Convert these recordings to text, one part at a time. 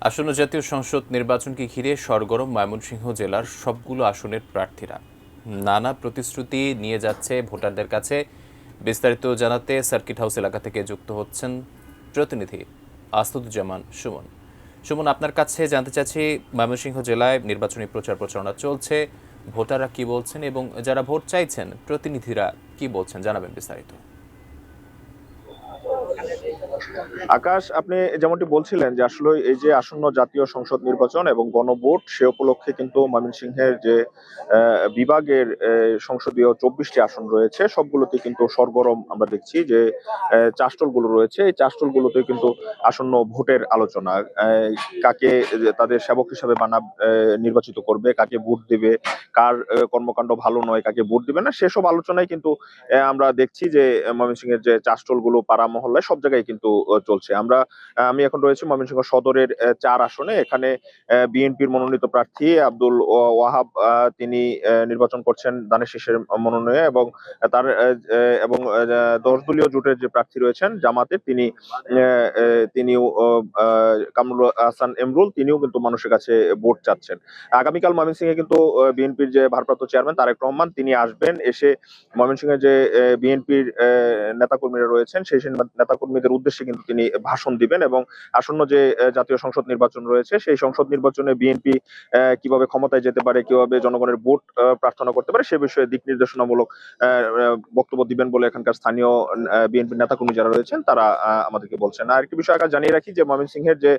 আসন্ন জাতীয় সংসদ নির্বাচনকে ঘিরে সরগরম ময়মনসিংহ জেলার সবগুলো আসনের প্রার্থীরা নানা প্রতিশ্রুতি নিয়ে যাচ্ছে ভোটারদের কাছে। বিস্তারিত জানাতে সার্কিট হাউস এলাকা থেকে যুক্ত হচ্ছেন প্রতিনিধি আসাদুজ্জামান সুমন। সুমন, আপনার কাছে জানতে চাচ্ছি, ময়মনসিংহ জেলায় নির্বাচনী প্রচারণা চলছে, ভোটাররা কি বলছেন এবং যারা ভোট চাইছেন প্রতিনিধিরা কি বলছেন, জানাবেন বিস্তারিত। আকাশ, আপনি যেমনটি বলছিলেন যে আসলে এই যে আসন্ন জাতীয় সংসদ নির্বাচন এবং গণভোট সে উপলক্ষে কিন্তু ময়মনসিংহের যে বিভাগের সংসদীয় 24টি আসন রয়েছে সবগুলোতে কিন্তু সরগরম আমরা দেখছি যে চাষটলগুলো রয়েছে, এই চাষটলগুলোতে কিন্তু আসন্ন ভোটের আলোচনা। কাকে তাদের সেবক হিসাবে নির্বাচিত করবে, কাকে ভোট দিবে, কার কর্মকাণ্ড ভালো নয়, কাকে ভোট দিবে না, সেসব আলোচনায় কিন্তু আমরা দেখছি যে ময়মনসিংহের যে চাষটলগুলো পাড়া মহল্লায় সব জায়গায় কিন্তু চলছে। আমি এখন রয়েছি ময়মনসিংহ সদরের 4 আসনে। এখানে বিএনপির মনোনীত প্রার্থী আব্দুল ওয়াহাব, তিনি নির্বাচন করছেন ধানের শীষের মনোনয়নে, এবং তার এবং 10 দলীয় জোটের যে প্রার্থী রয়েছেন জামাতের, তিনিও কামরুল হাসান এমরুল, তিনিও কিন্তু মানুষের কাছে ভোট চাচ্ছেন। আগামীকাল ময়মনসিংহে কিন্তু বিএনপির যে ভারপ্রাপ্ত চেয়ারম্যান তারেক রহমান তিনি আসবেন, এসে ময়মনসিংহে যে বিএনপির নেতাকর্মীরা রয়েছেন সেই নেতাকর্মীদের উদ্দেশ্যে কিন্তু তিনি ভাষণ দিবেন, এবং আসন্ন যে জাতীয় সংসদ নির্বাচন রয়েছে সেই সংসদ নির্বাচনে বিএনপি কিভাবে ক্ষমতায় যেতে পারে, কিভাবে জনগণের ভোট প্রার্থনা করতে পারে সে বিষয়ে দিক নির্দেশনামূলক বক্তব্য দিবেন বলে এখানকার স্থানীয় বিএনপির নেতাকর্মী যারা রয়েছেন তারা আমাদেরকে বলছেন। আর একটি বিষয় আগে জানিয়ে রাখি যে ময়মনসিংহের যে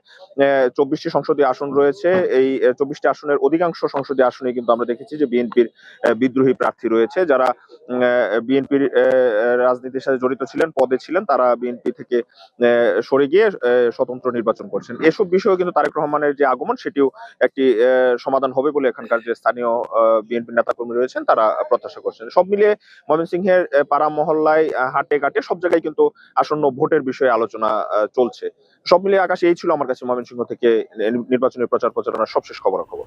24টি সংসদীয় আসন রয়েছে, এই 24টি আসনের অধিকাংশ সংসদীয় আসনে কিন্তু আমরা দেখেছি যে বিএনপির বিদ্রোহী প্রার্থী রয়েছে, যারা বিএনপির রাজনীতির সাথে জড়িত ছিলেন, পদে ছিলেন, তারা বিএনপি থেকে সরে গিয়ে স্বতন্ত্র নির্বাচন করছেন। এসব বিষয়েও কিন্তু তারেক রহমানের যে আগমন সেটিও একটি সমাধান হবে বলে এখানকার যে স্থানীয় বিএনপি নেতাকর্মী রয়েছেন তারা প্রত্যাশা করছেন। সব মিলিয়ে ময়মনসিংহের পাড়া মহল্লায়, হাটে ঘাটে সব জায়গায় কিন্তু আসন্ন ভোটের বিষয়ে আলোচনা চলছে। সব মিলিয়ে আকাশ, এই ছিল আমার কাছে ময়মনসিংহ থেকে নির্বাচনী প্রচারণার সবশেষ খবরাখবর।